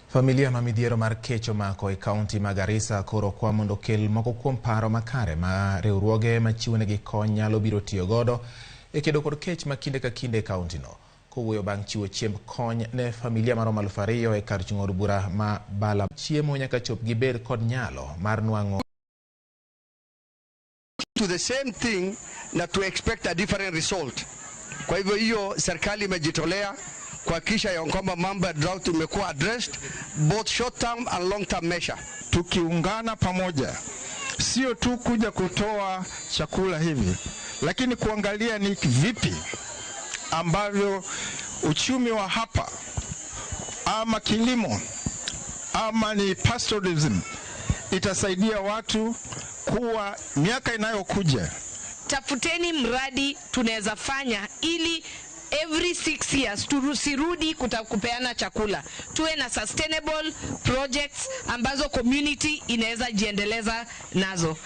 Familia ma midhiero mar kecho mako e kaunti ma Garissa koro kwa mondo kel moko kuom paro makare ma riwruoge machiwo negi kony nyalo biro tiyo godo e kedo kod kech ma kinde ka kinde e kaunti no. Kowuoyo bang' chiwo chiemb kony ne familia maromo 2,000 e kar chung'o od bura ma Bala, chiemo nyaka chop gibed kod nyalo mar nwang'o to the same thing na to expect a different result. Kwa hivyo hiyo serikali imejitolea kuhakikisha ya kwamba mambo ya drought imekuwa addressed both short term and long term measure. Tukiungana pamoja, sio tu kuja kutoa chakula hivi, lakini kuangalia ni vipi ambavyo uchumi wa hapa ama kilimo ama ni pastoralism itasaidia watu kuwa miaka inayokuja. Tafuteni mradi tunaweza fanya ili every 6 years tusirudi kupeana chakula. Tuwe na sustainable projects ambazo community inaweza jiendeleza nazo.